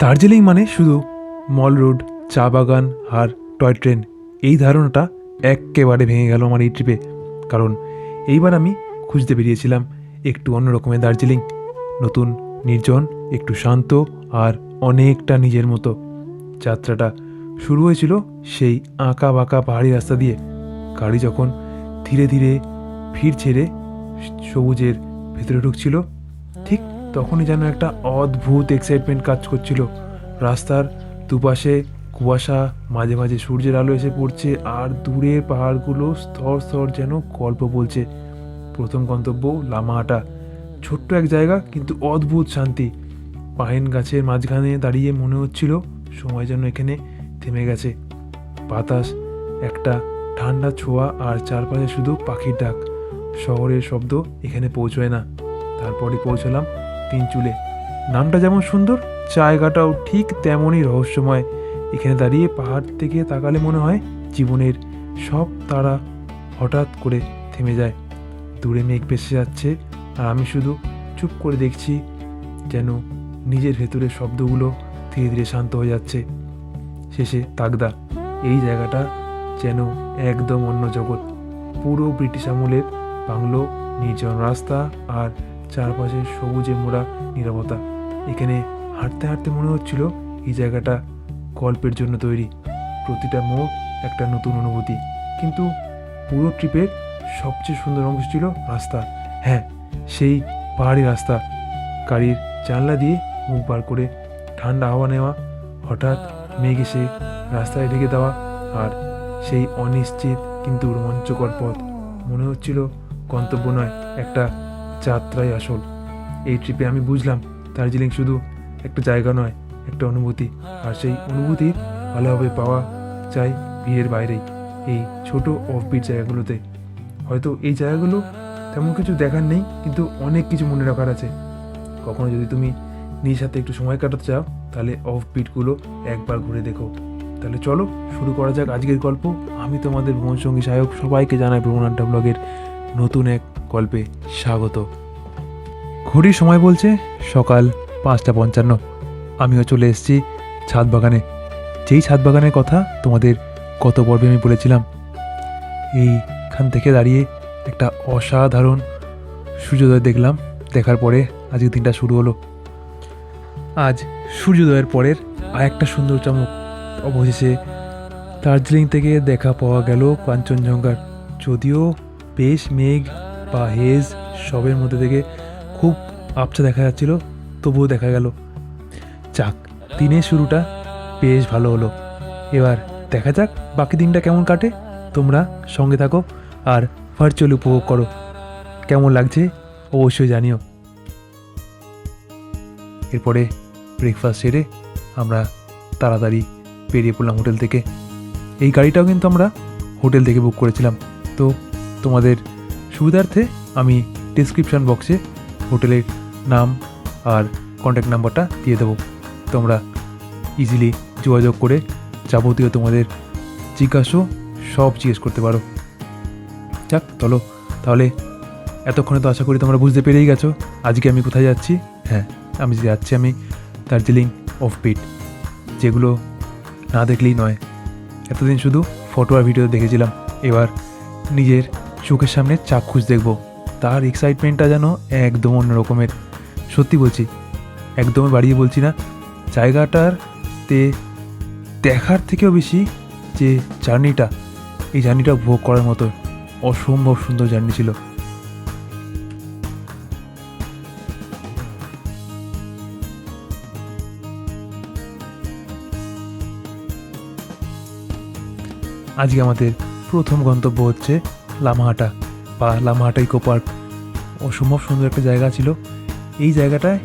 দার্জিলিং মানে শুধু মল রোড, চা বাগান আর টয় ট্রেন, এই ধারণাটা একেবারে ভেঙে গেল আমার এই ট্রিপে। কারণ এইবার আমি খুঁজতে বেরিয়েছিলাম একটু অন্য রকমের দার্জিলিং, নতুন, নির্জন, একটু শান্ত আর অনেকটা নিজের মতো। যাত্রাটা শুরু হয়েছিল সেই আঁকা বাঁকা পাহাড়ি রাস্তা দিয়ে। গাড়ি যখন ধীরে ধীরে ভিড় ছেড়ে সবুজের ভেতরে ঢুকছিল, ঠিক তখনই যেন একটা অদ্ভুত এক্সাইটমেন্ট কাজ করছিল। রাস্তার দুপাশে কুয়াশা, মাঝে মাঝে সূর্যের আলো এসে পড়ছে, আর দূরের পাহাড়গুলো স্তর স্তর যেন গল্প বলছে। প্রথম গন্তব্য লামাহাটা। ছোট্ট এক জায়গা, কিন্তু অদ্ভুত শান্তি। পাইন গাছের মাঝখানে দাঁড়িয়ে মনে হচ্ছিল সময় যেন এখানে থেমে গেছে। বাতাস একটা ঠান্ডা ছোঁয়া, আর চারপাশে শুধু পাখির ডাক। শহরের শব্দ এখানে পৌঁছয় না। তারপরে পৌঁছলাম তিনচুলে। নামটা যেমন সুন্দর, জায়গাটাও ঠিক তেমনই রহস্যময়। এখানে দাঁড়িয়ে পাহাড় থেকে তাকালে মনে হয় জীবনের সব তারা হঠাৎ করে থেমে যায়। দূরে মেঘ ভেসে যাচ্ছে, আর আমি শুধু চুপ করে দেখছি, যেন নিজের ভেতরের শব্দগুলো ধীরে ধীরে শান্ত হয়ে যাচ্ছে। শেষে তাগদা। এই জায়গাটা যেন একদম অন্য জগৎ। পুরো ব্রিটিশ আমলের বাংলো, নির্জন রাস্তা আর চারপাশে সবুজে মোড়া নীরবতা। এখানে হাঁটতে হাঁটতে মনে হচ্ছিল এই জায়গাটা গল্পের জন্য তৈরি। প্রতিটা মোড় একটা নতুন অনুভূতি। কিন্তু পুরো ট্রিপের সবচেয়ে সুন্দর অংশ ছিল রাস্তা। হ্যাঁ, সেই পাহাড়ি রাস্তা। গাড়ির জানলা দিয়ে মুখ বার করে ঠান্ডা হাওয়া নেওয়া, হঠাৎ মেঘ এসে রাস্তায় ঢেকে দেওয়া, আর সেই অনিশ্চিত কিন্তু রোমাঞ্চকর পথ। মনে হচ্ছিল গন্তব্য নয়, একটা যাত্রাই আসল। এই ট্রিপে আমি বুঝলাম দার্জিলিং শুধু একটা জায়গা নয়, একটা অনুভূতি। আর সেই অনুভূতি ভালোভাবে পাওয়া যায় ভিড়ের বাইরেই, এই ছোট অফবিট জায়গাগুলোতে। হয়তো এই জায়গাগুলো তেমন কিছু দেখার নেই, কিন্তু অনেক কিছু মনে রাখার আছে। কখনো যদি তুমি নিজের সাথে একটু সময় কাটাতে চাও, তাহলে অফবিটগুলো একবার ঘুরে দেখো। তাহলে চলো শুরু করা যাক আজকের গল্প। আমি তোমাদের ভ্রমণ সঙ্গী সহায়ক, সবাইকে জানাই ভ্রমণ আড্ডা ব্লগের নতুন এক গল্পে স্বাগত। ঘড়ির সময় বলছে সকাল 5:55। আমিও চলে এসেছি ছাদ বাগানে। যেই ছাদ বাগানের কথা তোমাদের গত পর্বে আমি বলেছিলাম। এইখান থেকে দাঁড়িয়ে একটা অসাধারণ সূর্যোদয় দেখলাম। দেখার পরে আজকের দিনটা শুরু হলো। আজ সূর্যোদয়ের পরের আর একটা সুন্দর চমক। অবশেষে দার্জিলিং থেকে দেখা পাওয়া গেল কাঞ্চনজঙ্ঘার। যদিও বেশ মেঘ বা হেজ সবের মধ্যে থেকে খুব আবছা দেখা যাচ্ছিল, তবুও দেখা গেল। যাক, দিনের শুরুটা বেশ ভালো হলো। এবার দেখা যাক বাকি দিনটা কেমন কাটে। তোমরা সঙ্গে থাকো আর ভার্চুয়ালি উপভোগ করো। কেমন লাগছে অবশ্যই জানিও। এরপরে ব্রেকফাস্ট সেরে আমরা তাড়াতাড়ি বেরিয়ে পড়লাম হোটেল থেকে। এই গাড়িটাও কিন্তু আমরা হোটেল থেকে বুক করেছিলাম। তো তোমাদের সুবিধার্থে আমি ডিসক্রিপশান বক্সে হোটেলের নাম আর কন্ট্যাক্ট নাম্বারটা দিয়ে দেবো। তোমরা ইজিলি যোগাযোগ করে যাবতীয় তোমাদের জিজ্ঞাসা সব জিজ্ঞেস করতে পারো। যাক চলো, তাহলে এতক্ষণে তো আশা করি তোমরা বুঝতে পেরেই গেছো আজকে আমি কোথায় যাচ্ছি। হ্যাঁ, আমি দার্জিলিং অফবিট, যেগুলো না দেখলেই নয়। এতদিন শুধু ফটো আর ভিডিও দেখেছিলাম, এবার নিজের চোখের সামনে চাক্ষুষ দেখব। তার এক্সাইটমেন্টটা যেন একদম অন্য রকমের। সত্যি বলছি, একদমই বাড়িয়ে বলছি না। জায়গাটাতে দেখার থেকেও বেশি যে জার্নিটা, এই জার্নিটা উপভোগ করার মতো অসম্ভব সুন্দর জার্নি ছিল। আজকে আমাদের প্রথম গন্তব্য হচ্ছে লামাহাটা বা লামাহাটা ইকো পার্ক। অসম্ভব সুন্দর একটা জায়গা ছিল। এই জায়গাটায়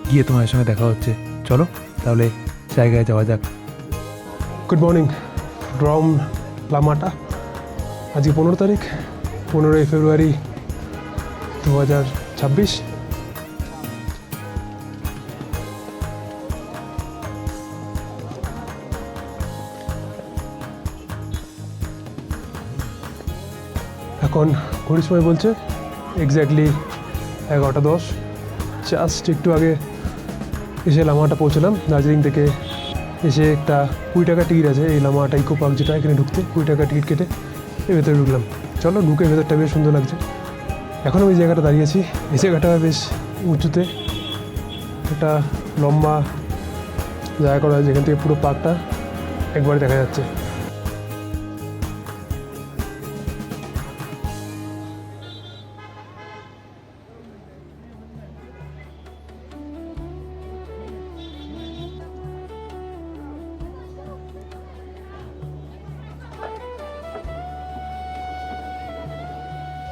গিয়ে তোমাদের সঙ্গে দেখা হচ্ছে। চলো তাহলে জায়গায় যাওয়া যাক। Good morning from Lamahatta. আজকে 15 তারিখ, 15ই ফেব্রুয়ারি 2026। এখন ঘড়ির সময় বলছে এক্স্যাক্টলি 11:10। জাস্ট একটু আগে এসে লামাটা পৌঁছলাম দার্জিলিং থেকে। এসে একটা 20 টাকা টিকিট আছে এই লামাটা ইকো পার্ক, যেটা এখানে ঢুকতে 20 টাকা টিকিট কেটে এর ভেতরে ঢুকলাম। চলো ঢুকে ভেতরটা বেশ সুন্দর লাগছে। এখনও ওই জায়গাটা দাঁড়িয়ে আছি। এই জায়গাটা বেশ উঁচুতে একটা লম্বা জায়গা করা আছে, যেখান থেকে পুরো পার্কটা একবারে দেখা যাচ্ছে।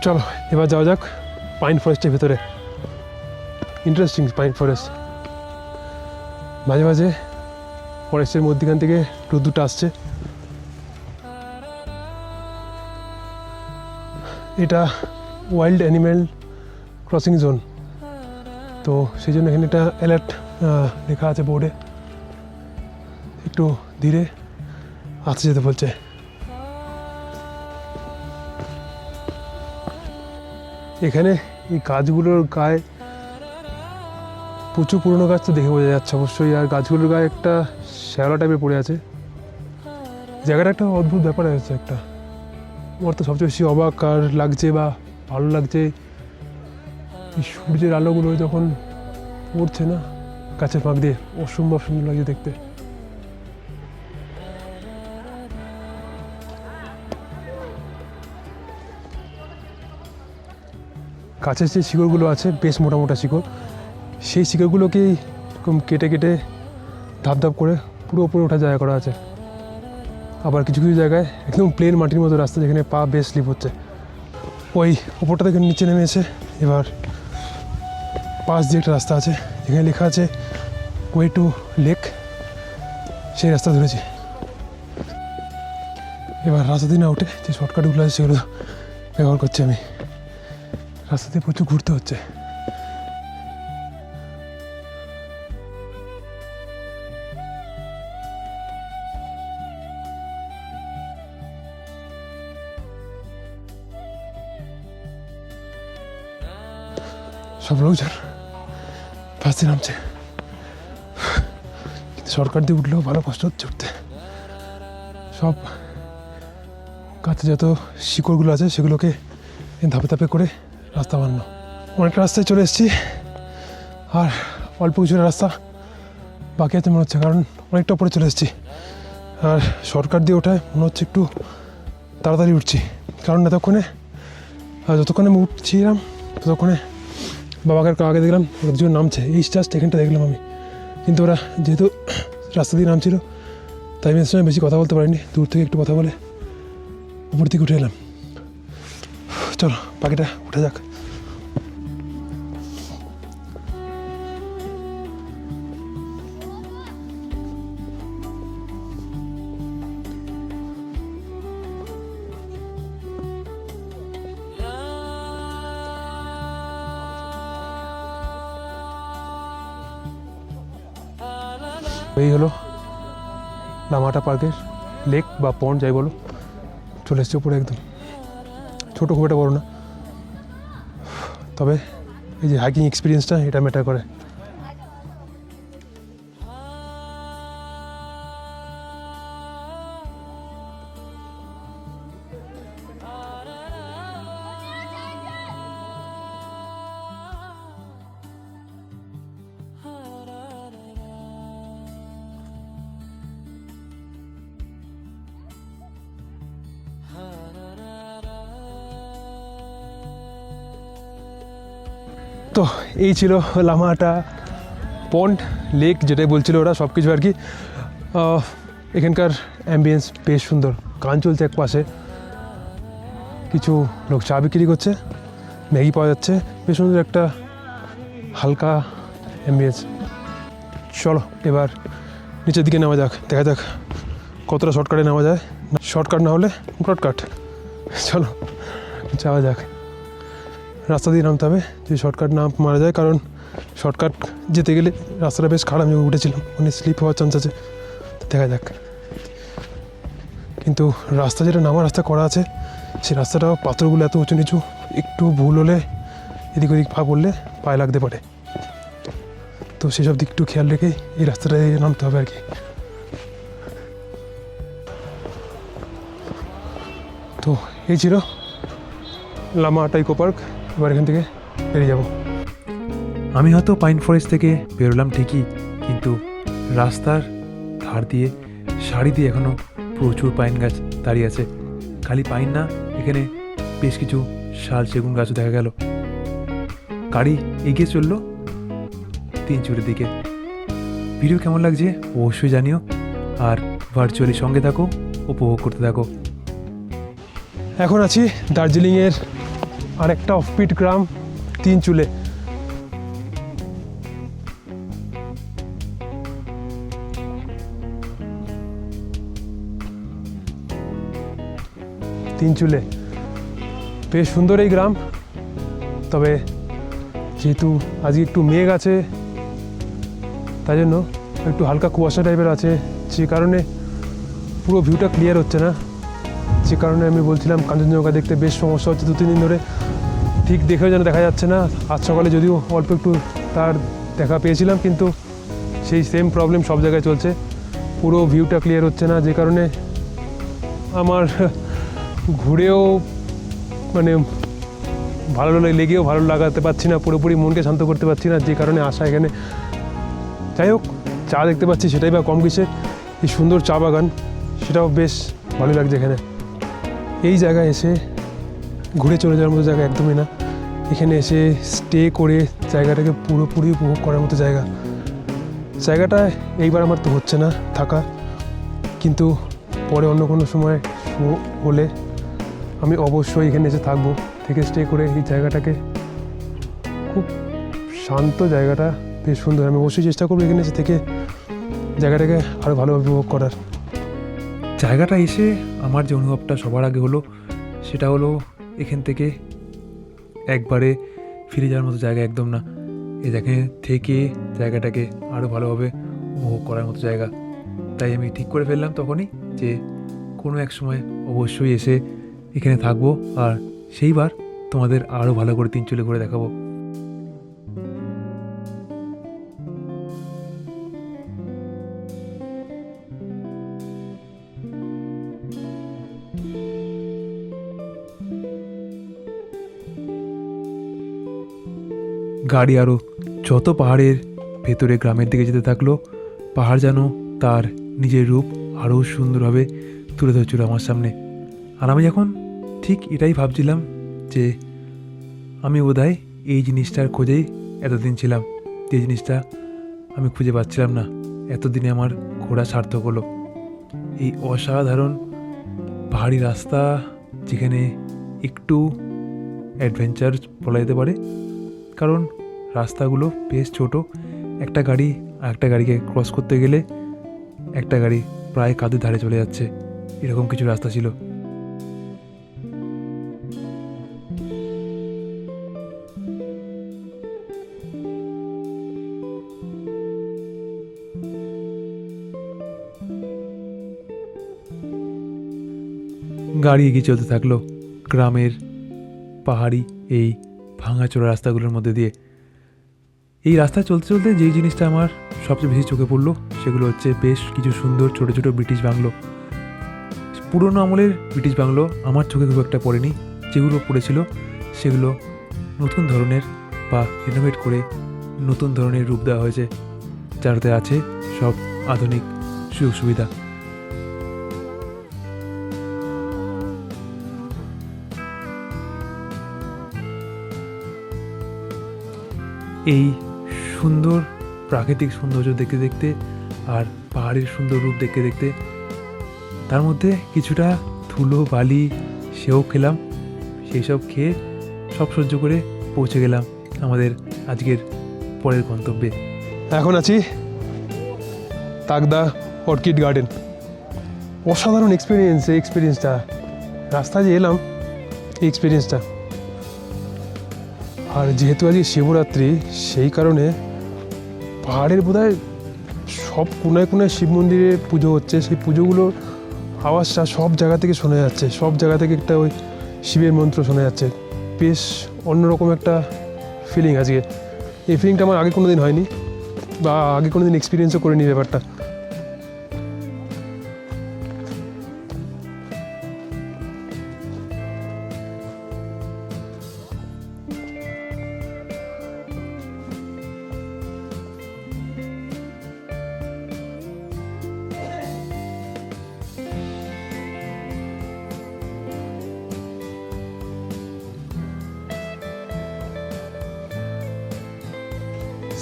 চলো এবার যাওয়া যাক পাইন ফরেস্টের ভেতরে। Interesting pine forest. মাঝে মাঝে ফরেস্টের মধ্যখান থেকে রোদ্দুরটা আসছে। এটা ওয়াইল্ড অ্যানিম্যাল ক্রসিং জোন, তো সেই জন্য এখানে একটা অ্যালার্ট লেখা আছে বোর্ডে, একটু ধীরে আসতে যেতে বলছে। এখানে এই গাছগুলোর গায়ে প্রচুর পুরনো গাছ তো দেখে বোঝা যাচ্ছে অবশ্যই, আর গাছগুলোর গায়ে একটা শ্যাওলা টাইপের পড়ে আছে। জায়গাটা একটা অদ্ভুত ব্যাপার আছে একটা। আমার তো সবচেয়ে বেশি অবাক আর লাগছে বা ভালো লাগছে এই সূর্যের আলোগুলো যখন পড়ছে না গাছের ফাঁক দিয়ে, অসম্ভব সুন্দর লাগছে দেখতে। গাছের যে শিকড়গুলো আছে বেশ মোটা মোটা শিকড়, সেই শিকড়গুলোকেই এরকম কেটে কেটে ধাপ ধাপ করে পুরো উপরে ওঠা জায়গা করা আছে। আবার কিছু কিছু জায়গায় একদম প্লেন মাটির মতো রাস্তা, যেখানে পা বেশ স্লিপ হচ্ছে। ওই উপরটা থেকে নিচে নেমে এসে এবার পাশ দিয়ে একটা রাস্তা আছে, যেখানে লেখা আছে ওয়ে টু লেক, সেই রাস্তা ধরেছি। এবার রাস্তা দিয়ে না উঠে যে শর্টকাটগুলো আছে সেগুলো ব্যবহার করছি আমি। রাস্তাতে প্রচুর ঘুরতে হচ্ছে। সব লোকজন পাশ দিয়ে নামছে, কিন্তু শর্টকাট দিয়ে উঠলেও ভালো কষ্ট হচ্ছে উঠতে। সব গাছে যত শিকড়গুলো আছে সেগুলোকে ধাপে ধাপে করে রাস্তা বানানো। অনেকটা রাস্তায় চলে এসেছি, আর অল্প কিছু রাস্তা বাকি আছে মনে হচ্ছে, কারণ অনেকটা উপরে চলে এসেছি। আর শর্টকাট দিয়ে ওঠায় মনে হচ্ছে একটু তাড়াতাড়ি উঠছি, কারণ যতক্ষণে আমি উঠছিলাম ততক্ষণে বাবাকে আগে দেখলাম ওরা দুজন নামছে। এই জাস্ট এখানটা দেখলাম আমি, কিন্তু ওরা যেহেতু রাস্তা দিয়ে নামছিল তাই আমি এর সঙ্গে বেশি কথা বলতে পারিনি। দূর থেকে একটু কথা বলে উপর থেকে উঠে এলাম। চলো পাখিটা উঠে যাক। এই হলো লামাটা পার্কের লেক বা পন্ড যাই বলো, চলে এসছে উপরে একদম। ছোটো খুব একটা বড়ো না, তবে এই যে হাইকিং এক্সপিরিয়েন্সটা এটা ম্যাটার করে। তো এই ছিল লামাটা পন্ড লেক, যেটাই বলছিল ওরা, সব কিছু আর কি। এখানকার অ্যাম্বিয়েন্স বেশ সুন্দর, গান চলছে এক পাশে, কিছু লোক চা বিক্রি করছে, ম্যাগি পাওয়া যাচ্ছে, বেশ সুন্দর একটা হালকা অ্যাম্বিয়েন্স। চলো এবার নিচের দিকে নেওয়া যাক, দেখা যাক কতটা শর্টকাটে নেওয়া যায়। শর্টকাট না হলে ব্রডকাট। চলো যাওয়া যাক। রাস্তা দিয়ে নামতে হবে যদি শর্টকাট না মারা যায়, কারণ শর্টকাট যেতে গেলে রাস্তাটা বেশ খারাপ। আমি উঠেছিলাম, অনেক স্লিপ হওয়ার চান্স আছে। দেখা যাক। কিন্তু রাস্তা যেটা নামার রাস্তা করা আছে, সেই রাস্তাটাও পাথরগুলো এত উঁচু নিচু, একটু ভুল হলে এদিক ওদিক পা পড়লে পায়ে লাগতে পারে। তো সেসব দিক একটু খেয়াল রেখেই এই রাস্তাটায় নামতে হবে আর কি। তো এই ছিল লামাহাটা ইকো পার্ক। এবার এখান থেকে বেরিয়ে যাব। আমি হয়তো পাইন ফরেস্ট থেকে বেরোলাম ঠিকই, কিন্তু রাস্তার ধার দিয়ে সারি দিয়ে এখনও প্রচুর পাইন গাছ দাঁড়িয়ে আছে। খালি পাইন না, এখানে বেশ কিছু শাল সেগুন গাছও দেখা গেল। গাড়ি এগিয়ে চললো তিনচুরের দিকে। ভিডিও কেমন লাগছে অবশ্যই জানিও, আর ভার্চুয়ালি সঙ্গে থাকো, উপভোগ করতে থাকো। এখন আছি দার্জিলিংয়ের আরেকটা অফবিট গ্রাম তিনচুলে। তিনচুলে বেশ সুন্দর এই গ্রাম, তবে যেহেতু আজকে একটু মেঘ আছে তাই জন্য একটু হালকা কুয়াশা টাইপের আছে, যে কারণে পুরো ভিউটা ক্লিয়ার হচ্ছে না। যে কারণে আমি বলছিলাম কাঞ্চনজঙ্ঘা দেখতে বেশ সমস্যা হচ্ছে 2-3 দিন ধরে, ঠিক দেখেও যেন দেখা যাচ্ছে না। আজ সকালে যদিও অল্প একটু তার দেখা পেয়েছিলাম, কিন্তু সেই সেম প্রবলেম সব জায়গায় চলছে, পুরো ভিউটা ক্লিয়ার হচ্ছে না। যে কারণে আমার ঘুরেও মানে ভালো লেগেও ভালো লাগাতে পারছি না, পুরোপুরি মনকে শান্ত করতে পারছি না। যে কারণে আসা এখানে। যাই হোক, চা দেখতে পাচ্ছি সেটাই বা কম কিসে, এই সুন্দর চা বাগান সেটাও বেশ ভালো লাগছে এখানে। এই জায়গায় এসে ঘুরে চলে যাওয়ার মতো জায়গা একদমই না। এখানে এসে স্টে করে জায়গাটাকে পুরোপুরি উপভোগ করার মতো জায়গা। জায়গাটা এইবার আমার তো হচ্ছে না থাকা, কিন্তু পরে অন্য কোনো সময় হলে আমি অবশ্যই এখানে এসে থাকবো, থেকে স্টে করে এই জায়গাটাকে, খুব শান্ত জায়গাটা, বেশ সুন্দর। আমি অবশ্যই চেষ্টা করবো এখানে এসে থেকে জায়গাটাকে আরও ভালোভাবে উপভোগ করার। জায়গাটা এসে আমার যে অনুভবটা সবার আগে হলো সেটা হলো এখান থেকে একবারে ফিরে যাওয়ার মতো জায়গা একদম না। এখানে থেকে জায়গাটাকে আরও ভালোভাবে উপভোগ করার মতো জায়গা। তাই আমি ঠিক করে ফেললাম তখনই যে কোনো এক সময় অবশ্যই এসে এখানে থাকবো, আর সেইবার তোমাদের আরও ভালো করে তিনচুলে ঘুরে দেখাবো। গাড়ি আরও যত পাহাড়ের ভেতরে গ্রামের দিকে যেতে থাকলো, পাহাড় যেন তার নিজের রূপ আরও সুন্দরভাবে তুলে ধরছিল আমার সামনে। আর আমি যখন ঠিক এটাই ভাবছিলাম যে আমি বোধহয় এই জিনিসটার খোঁজেই এতদিন ছিলাম, যে জিনিসটা আমি খুঁজে পাচ্ছিলাম না। এতদিনে আমার ঘোরা সার্থক হলো। এই অসাধারণ পাহাড়ি রাস্তা, যেখানে একটু অ্যাডভেঞ্চার বলা যেতে পারে, কারণ রাস্তাগুলো বেশ ছোট। একটা গাড়ি আর একটা গাড়িকে ক্রস করতে গেলে একটা গাড়ি প্রায় কাঁধের ধারে চলে যাচ্ছে, এরকম কিছু রাস্তা ছিল। গাড়ি এগিয়ে চলতে থাকলো গ্রামের পাহাড়ি এই ভাঙাচোরা রাস্তাগুলোর মধ্যে দিয়ে। এই রাস্তায় চলতে চলতে যেই জিনিসটা আমার সবচেয়ে বেশি চোখে পড়লো সেগুলো হচ্ছে বেশ কিছু সুন্দর ছোট ছোট ব্রিটিশ বাংলো। পুরনো আমলের ব্রিটিশ বাংলো আমার চোখে খুব একটা পড়েনি, যেগুলো পড়েছিল সেগুলো নতুন ধরনের বা রিনোভেট করে নতুন ধরনের রূপ দেওয়া হয়েছে, যাতে আছে সব আধুনিক সুযোগ সুবিধা। এই সুন্দর প্রাকৃতিক সৌন্দর্য দেখতে দেখতে আর পাহাড়ের সুন্দর রূপ দেখতে দেখতে তার মধ্যে কিছুটা ধুলো বালি সেও খেলাম। সেই সব খেয়ে সব সহ্য করে পৌঁছে গেলাম আমাদের আজকের পরের গন্তব্যে। এখন আছি তাকদা অর্কিড গার্ডেন। অসাধারণ এক্সপিরিয়েন্স, এই এক্সপিরিয়েন্সটা, রাস্তায় যে এলাম এই এক্সপিরিয়েন্সটা। আর যেহেতু আজকে শিবরাত্রি, সেই কারণে পাহাড়ের বোধহয় সব কোনায় কোনায় শিব মন্দিরে পুজো হচ্ছে। সেই পুজোগুলোর আওয়াজটা সব জায়গা থেকে শোনা যাচ্ছে, সব জায়গা থেকে একটা ওই শিবের মন্ত্র শোনা যাচ্ছে। বেশ অন্যরকম একটা ফিলিং আজকে। এই ফিলিংটা আমার আগে কোনো দিন হয়নি। বা আগে কোনো দিন এক্সপিরিয়েন্সও করিনি ব্যাপারটা।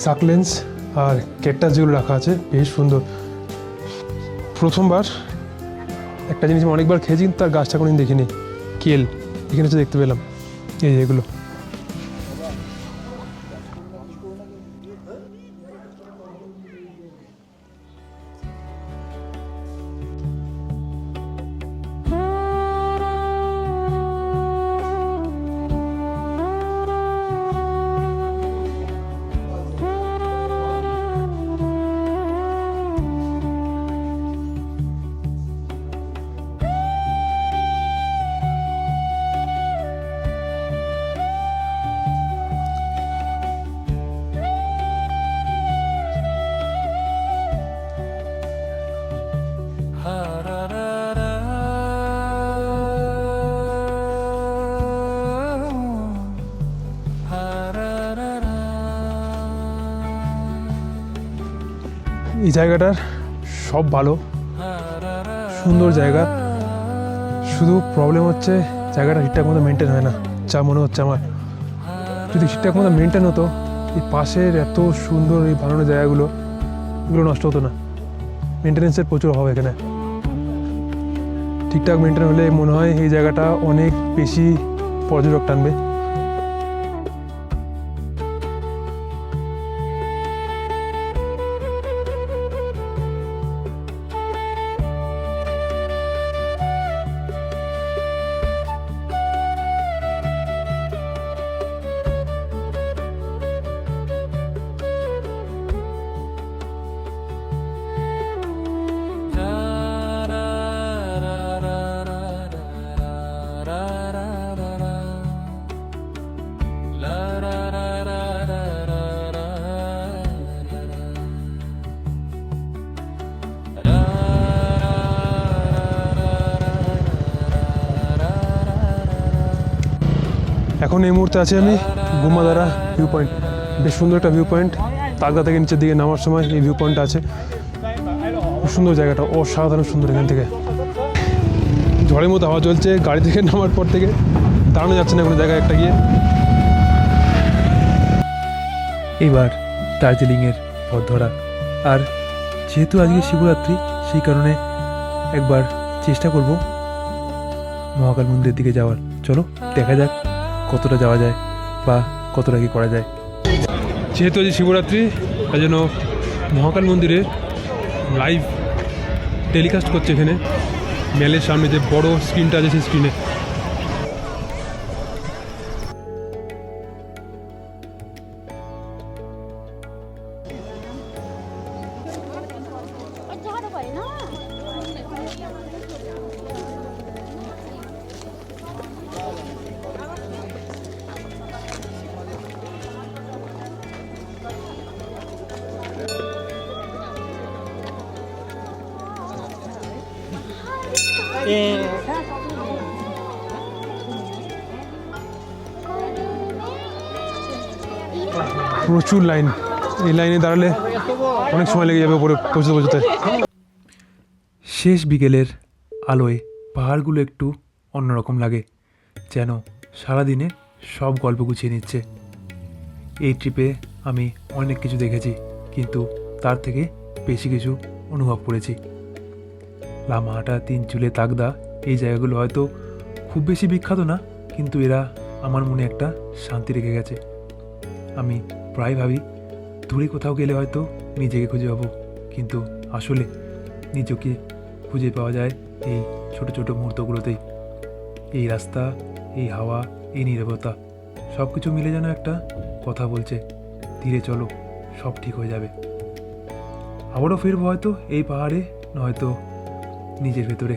সাকলেন্স আর ক্যাকটাস যেগুলো রাখা আছে বেশ সুন্দর। প্রথমবার একটা জিনিস আমি অনেকবার খেয়েছি কিন্তু তার গাছটা কোনোদিন দেখিনি, কেল এখানে হচ্ছে দেখতে পেলাম, এই যে এগুলো। এই জায়গাটার সব ভালো, সুন্দর জায়গা, শুধু প্রবলেম হচ্ছে জায়গাটা ঠিকঠাক মতো মেনটেন হয় না, যা মনে হচ্ছে আমার। যদি ঠিকঠাক মতো মেনটেন হতো, এই পাশের এত সুন্দর এই বানানো জায়গাগুলো এগুলো নষ্ট হতো না। মেনটেন্যান্সের প্রচুর অভাব এখানে। ঠিকঠাক মেনটেন হলে মনে হয় এই জায়গাটা অনেক বেশি পর্যটক টানবে। এখন এই মুহূর্তে আছি আমি গুমাদারা ভিউ পয়েন্ট। বেশ সুন্দর একটা ভিউ পয়েন্ট, তাগদা থেকে নিচের দিকে নামার সময় এই ভিউ পয়েন্টটা আছে। খুব সুন্দর জায়গাটা, অসাধারণ সুন্দর। এখান থেকে ঝড়ের মতো হাওয়া চলছে, গাড়ি থেকে নামার পর থেকে দাঁড়ানো যাচ্ছে না কোনো জায়গায় একটা গিয়ে। এবার দার্জিলিংয়ের পথ ধরা। আর যেহেতু আজকে শিবরাত্রি, সেই কারণে একবার চেষ্টা করব মহাকাল মন্দিরের দিকে যাওয়ার। চলো দেখা যাক কতটা যাওয়া যায় বা কতটা কি করা যায়। যেহেতু আজ শিবরাত্রি, তাই জন্য মহাকাল মন্দিরে লাইভ টেলিকাস্ট করছে এখানে মেলের সামনে যে বড় স্ক্রিনটা আছে সেই স্ক্রিনে। প্রচুর লাইন, এই লাইনে দাঁড়ালে অনেক সময় লেগে যাবে উপরে পৌঁছতে পৌঁছতে। শেষ বিকেলের আলোয় পাহাড়গুলো একটু অন্যরকম লাগে, যেন সারাদিনে সব গল্প গুছিয়ে নিচ্ছে। এই ট্রিপে আমি অনেক কিছু দেখেছি, কিন্তু তার থেকে বেশি কিছু অনুভব করেছি। লামাহাটা, তিনচুলে, তাগদা, এই জায়গাগুলো হয়তো খুব বেশি বিখ্যাত না, কিন্তু এরা আমার মনে একটা শান্তি রেখে গেছে। আমি প্রায় ভাবি দূরে কোথাও গেলে হয়তো নিজেকে খুঁজে পাবো, কিন্তু আসলে নিজেকে খুঁজে পাওয়া যায় এই ছোট ছোট মুহূর্তগুলোতেই। এই রাস্তা, এই হাওয়া, এই নীরবতা, সব কিছু মিলে যেন একটা কথা বলছে, ধীরে চলো, সব ঠিক হয়ে যাবে। আবারও ফিরবো হয়তো এই পাহাড়ে, নয়তো নিজের ভেতরে।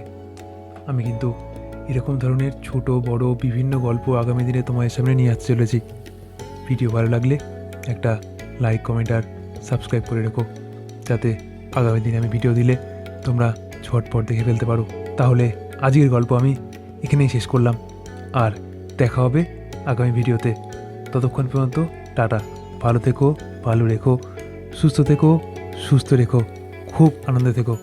আমি কিন্তু এরকম ধরনের ছোট বড় বিভিন্ন গল্প আগামী দিনে তোমাদের সামনে নিয়ে আসতে চলেছি। ভিডিও ভালো লাগলে একটা লাইক, কমেন্ট আর সাবস্ক্রাইব করে রেখো, যাতে আগামী দিনে আমি ভিডিও দিলে তোমরা ঝটপট দেখে ফেলতে পারো। তাহলে আজকের গল্প আমি এখানেই শেষ করলাম, আর দেখা হবে আগামী ভিডিওতে। ততক্ষণ পর্যন্ত টাটা। ভালো থেকো, ভালো রেখো, সুস্থ থেকো, সুস্থ রেখো, খুব আনন্দে থেকো।